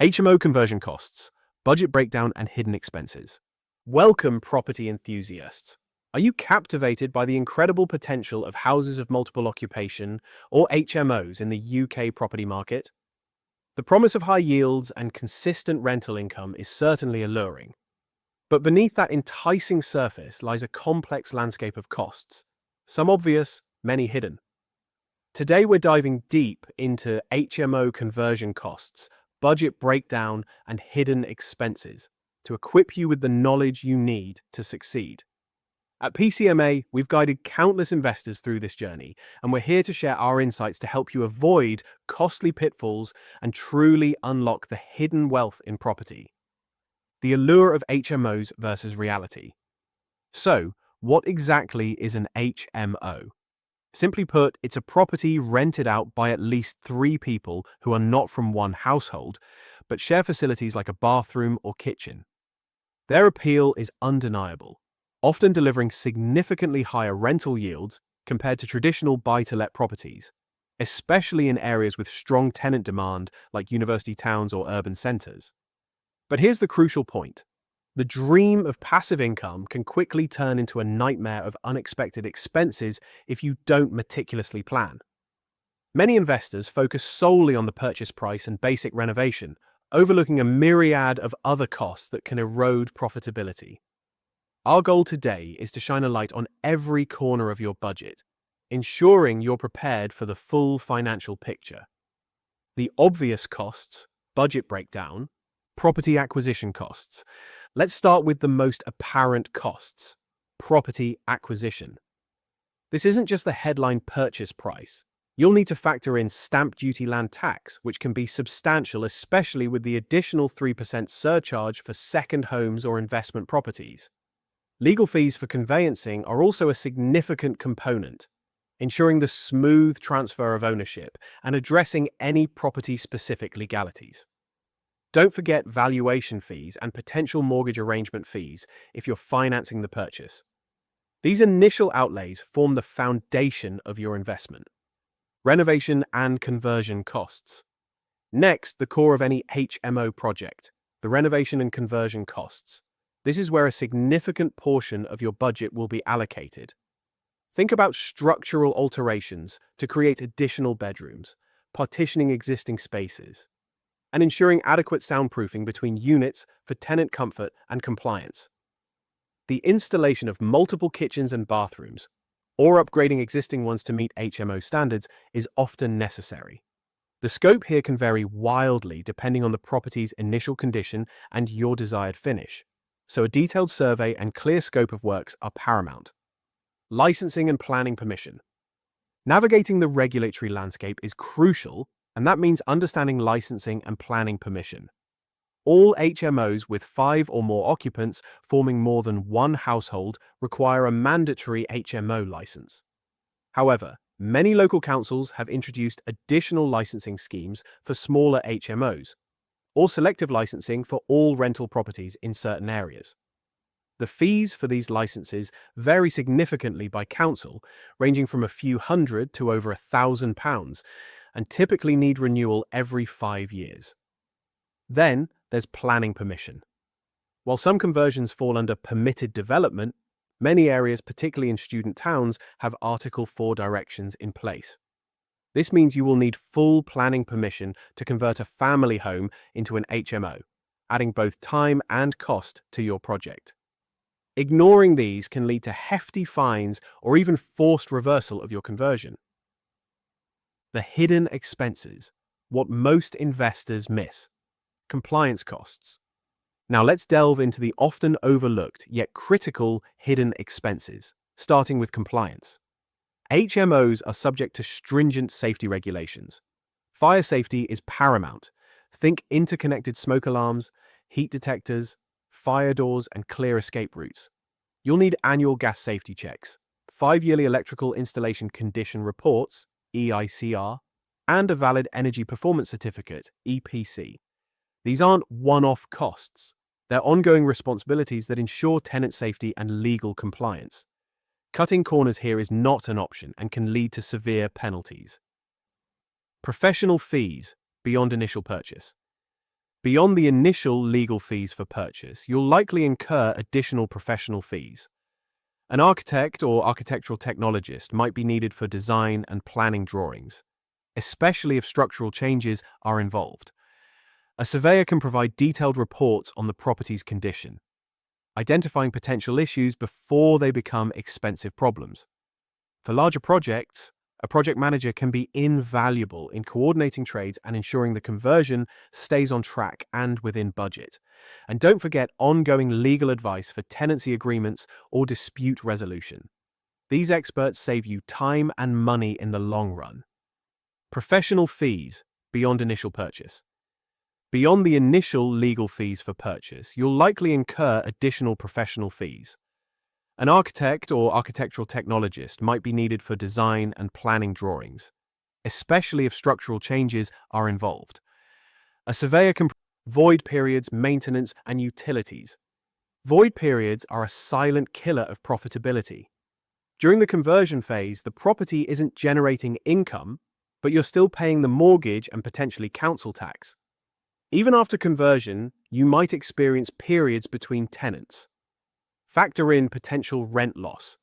HMO conversion costs, budget breakdown, and hidden expenses. Welcome, property enthusiasts. Are you captivated by the incredible potential of houses of multiple occupation, or HMOs, in the UK property market? The promise of high yields and consistent rental income is certainly alluring. But beneath that enticing surface lies a complex landscape of costs, some obvious, many hidden. Today we're diving deep into HMO conversion costs, budget breakdown, and hidden expenses to equip you with the knowledge you need to succeed. At PCMA, we've guided countless investors through this journey, and we're here to share our insights to help you avoid costly pitfalls and truly unlock the hidden wealth in property. The allure of HMOs versus reality. So, what exactly is an HMO? Simply put, it's a property rented out by at least 3 people who are not from one household, but share facilities like a bathroom or kitchen. Their appeal is undeniable, often delivering significantly higher rental yields compared to traditional buy-to-let properties, especially in areas with strong tenant demand like university towns or urban centers. But here's the crucial point. The dream of passive income can quickly turn into a nightmare of unexpected expenses if you don't meticulously plan. Many investors focus solely on the purchase price and basic renovation, overlooking a myriad of other costs that can erode profitability. Our goal today is to shine a light on every corner of your budget, ensuring you're prepared for the full financial picture. The obvious costs, budget breakdown, property acquisition costs. Let's start with the most apparent costs, property acquisition. This isn't just the headline purchase price. You'll need to factor in stamp duty land tax, which can be substantial, especially with the additional 3% surcharge for second homes or investment properties. Legal fees for conveyancing are also a significant component, ensuring the smooth transfer of ownership and addressing any property-specific legalities. Don't forget valuation fees and potential mortgage arrangement fees if you're financing the purchase. These initial outlays form the foundation of your investment. Renovation and conversion costs. Next, the core of any HMO project, the renovation and conversion costs. This is where a significant portion of your budget will be allocated. Think about structural alterations to create additional bedrooms, partitioning existing spaces, and ensuring adequate soundproofing between units for tenant comfort and compliance. The installation of multiple kitchens and bathrooms, or upgrading existing ones to meet HMO standards, is often necessary. The scope here can vary wildly depending on the property's initial condition and your desired finish, so a detailed survey and clear scope of works are paramount. Licensing and planning permission. Navigating the regulatory landscape is crucial, and that means understanding licensing and planning permission. All HMOs with 5 or more occupants forming more than one household require a mandatory HMO license. However, many local councils have introduced additional licensing schemes for smaller HMOs, or selective licensing for all rental properties in certain areas. The fees for these licenses vary significantly by council, ranging from a few hundred to over £1,000, and typically need renewal every 5 years. Then there's planning permission. While some conversions fall under permitted development, many areas, particularly in student towns, have Article 4 directions in place. This means you will need full planning permission to convert a family home into an HMO, adding both time and cost to your project. Ignoring these can lead to hefty fines or even forced reversal of your conversion. The hidden expenses, what most investors miss. Compliance costs. Now let's delve into the often overlooked yet critical hidden expenses, starting with compliance. HMOs are subject to stringent safety regulations. Fire safety is paramount. Think interconnected smoke alarms, heat detectors, fire doors, and clear escape routes. You'll need annual gas safety checks, 5-yearly electrical installation condition reports, EICR, and a valid energy performance certificate, EPC. These aren't one-off costs. They're ongoing responsibilities that ensure tenant safety and legal compliance. Cutting corners here is not an option and can lead to severe penalties. Professional fees beyond initial purchase. Beyond the initial legal fees for purchase, you'll likely incur additional professional fees. An architect or architectural technologist might be needed for design and planning drawings, especially if structural changes are involved. A surveyor can provide detailed reports on the property's condition, identifying potential issues before they become expensive problems. For larger projects, a project manager can be invaluable in coordinating trades and ensuring the conversion stays on track and within budget. And don't forget ongoing legal advice for tenancy agreements or dispute resolution. These experts save you time and money in the long run. Professional fees beyond initial purchase. Beyond the initial legal fees for purchase, you'll likely incur additional professional fees. An architect or architectural technologist might be needed for design and planning drawings, especially if structural changes are involved. A surveyor can void periods, maintenance, and utilities. Void periods are a silent killer of profitability. During the conversion phase, the property isn't generating income, but you're still paying the mortgage and potentially council tax. Even after conversion, you might experience periods between tenants. Factor in potential rent loss.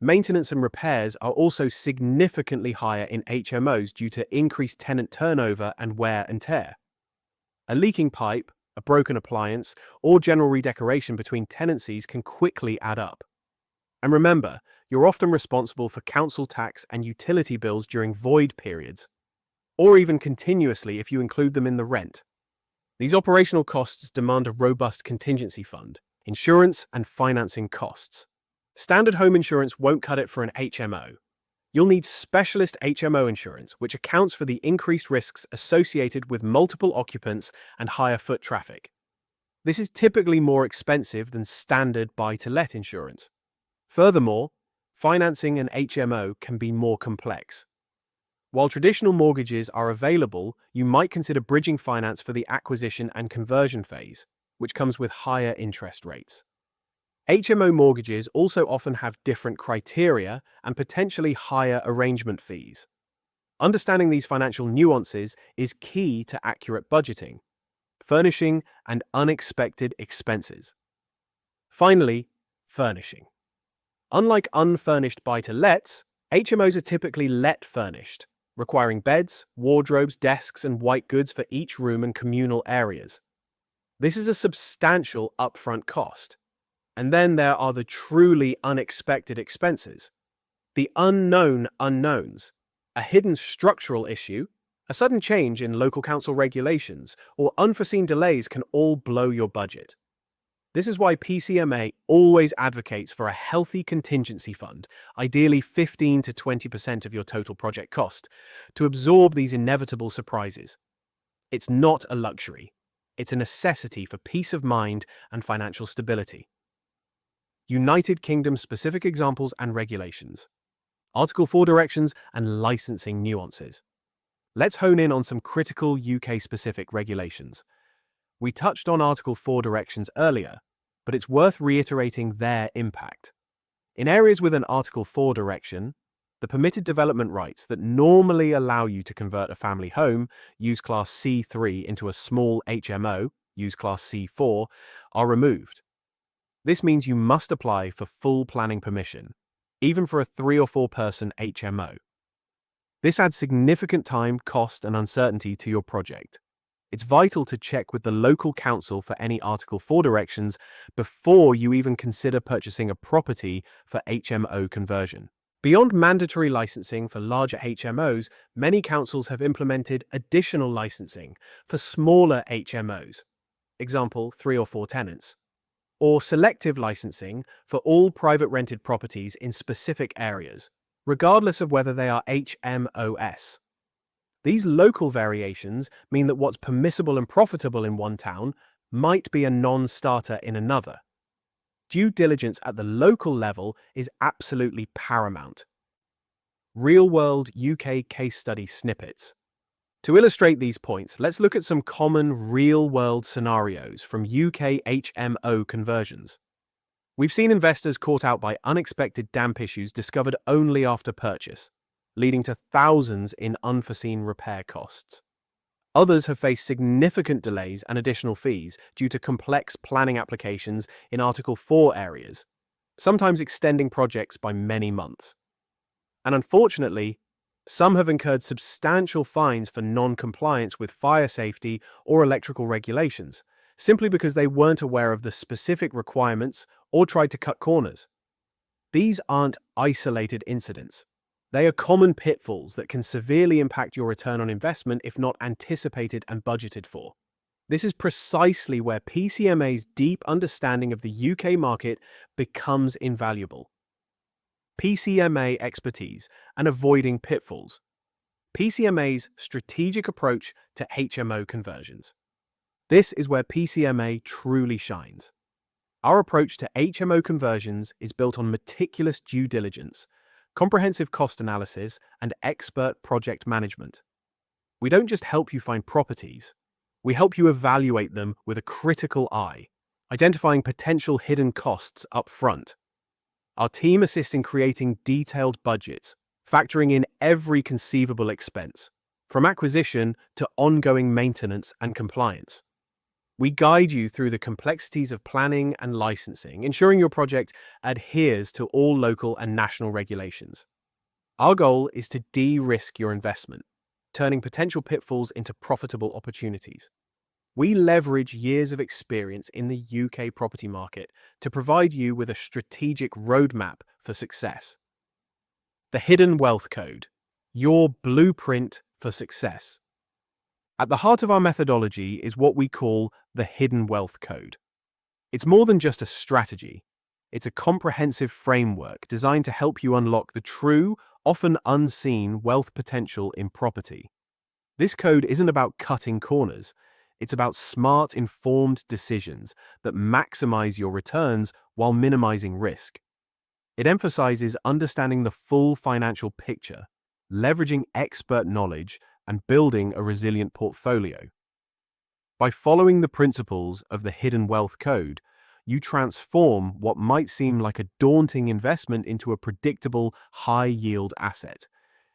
Maintenance and repairs are also significantly higher in HMOs due to increased tenant turnover and wear and tear. A leaking pipe, a broken appliance, or general redecoration between tenancies can quickly add up. And remember, you're often responsible for council tax and utility bills during void periods, or even continuously if you include them in the rent. These operational costs demand a robust contingency fund, insurance and financing costs. Standard home insurance won't cut it for an HMO. You'll need specialist HMO insurance, which accounts for the increased risks associated with multiple occupants and higher foot traffic. This is typically more expensive than standard buy-to-let insurance. Furthermore, financing an HMO can be more complex. While traditional mortgages are available, you might consider bridging finance for the acquisition and conversion phase, which comes with higher interest rates. HMO mortgages also often have different criteria and potentially higher arrangement fees. Understanding these financial nuances is key to accurate budgeting, furnishing, and unexpected expenses. Finally, furnishing. Unlike unfurnished buy-to-lets, HMOs are typically let furnished, requiring beds, wardrobes, desks, and white goods for each room and communal areas. This is a substantial upfront cost. And then there are the truly unexpected expenses. The unknown unknowns, a hidden structural issue, a sudden change in local council regulations, or unforeseen delays can all blow your budget. This is why PCMA always advocates for a healthy contingency fund, ideally 15 to 20% of your total project cost, to absorb these inevitable surprises. It's not a luxury. It's a necessity for peace of mind and financial stability. United Kingdom specific examples and regulations. Article 4 directions and licensing nuances. Let's hone in on some critical UK-specific regulations. We touched on Article 4 directions earlier, but it's worth reiterating their impact. In areas with an Article 4 direction, the permitted development rights that normally allow you to convert a family home, use Class C3, into a small HMO, use Class C4, are removed. This means you must apply for full planning permission, even for a 3 or 4 person HMO. This adds significant time, cost, and uncertainty to your project. It's vital to check with the local council for any Article 4 directions before you even consider purchasing a property for HMO conversion. Beyond mandatory licensing for larger HMOs, many councils have implemented additional licensing for smaller HMOs, example 3 or 4 tenants, or selective licensing for all private rented properties in specific areas, regardless of whether they are HMOs. These local variations mean that what's permissible and profitable in one town might be a non-starter in another. Due diligence at the local level is absolutely paramount. Real-world UK case study snippets. To illustrate these points, let's look at some common real-world scenarios from UK HMO conversions. We've seen investors caught out by unexpected damp issues discovered only after purchase, leading to thousands in unforeseen repair costs. Others have faced significant delays and additional fees due to complex planning applications in Article 4 areas, sometimes extending projects by many months. And unfortunately, some have incurred substantial fines for non-compliance with fire safety or electrical regulations, simply because they weren't aware of the specific requirements or tried to cut corners. These aren't isolated incidents. They are common pitfalls that can severely impact your return on investment if not anticipated and budgeted for. This is precisely where PCMA's deep understanding of the UK market becomes invaluable. PCMA expertise and avoiding pitfalls. PCMA's strategic approach to HMO conversions. This is where PCMA truly shines. Our approach to HMO conversions is built on meticulous due diligence, comprehensive cost analysis, and expert project management. We don't just help you find properties, we help you evaluate them with a critical eye, identifying potential hidden costs up front. Our team assists in creating detailed budgets, factoring in every conceivable expense, from acquisition to ongoing maintenance and compliance. We guide you through the complexities of planning and licensing, ensuring your project adheres to all local and national regulations. Our goal is to de-risk your investment, turning potential pitfalls into profitable opportunities. We leverage years of experience in the UK property market to provide you with a strategic roadmap for success. The Hidden Wealth Code, your blueprint for success. At the heart of our methodology is what we call the Hidden Wealth Code. It's more than just a strategy. It's a comprehensive framework designed to help you unlock the true, often unseen wealth potential in property. This code isn't about cutting corners. It's about smart, informed decisions that maximize your returns while minimizing risk. It emphasizes understanding the full financial picture, leveraging expert knowledge, and building a resilient portfolio. By following the principles of the Hidden Wealth Code, you transform what might seem like a daunting investment into a predictable, high-yield asset.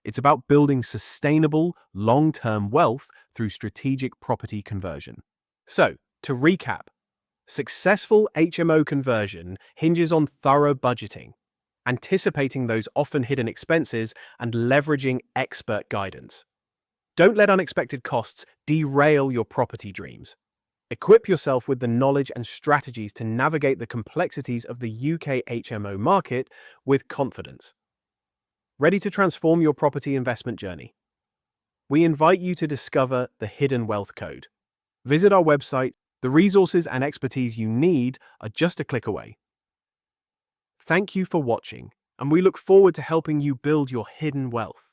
It's about building sustainable, long-term wealth through strategic property conversion. So, to recap, successful HMO conversion hinges on thorough budgeting, anticipating those often hidden expenses, and leveraging expert guidance. Don't let unexpected costs derail your property dreams. Equip yourself with the knowledge and strategies to navigate the complexities of the UK HMO market with confidence. Ready to transform your property investment journey? We invite you to discover the Hidden Wealth Code. Visit our website. The resources and expertise you need are just a click away. Thank you for watching, and we look forward to helping you build your hidden wealth.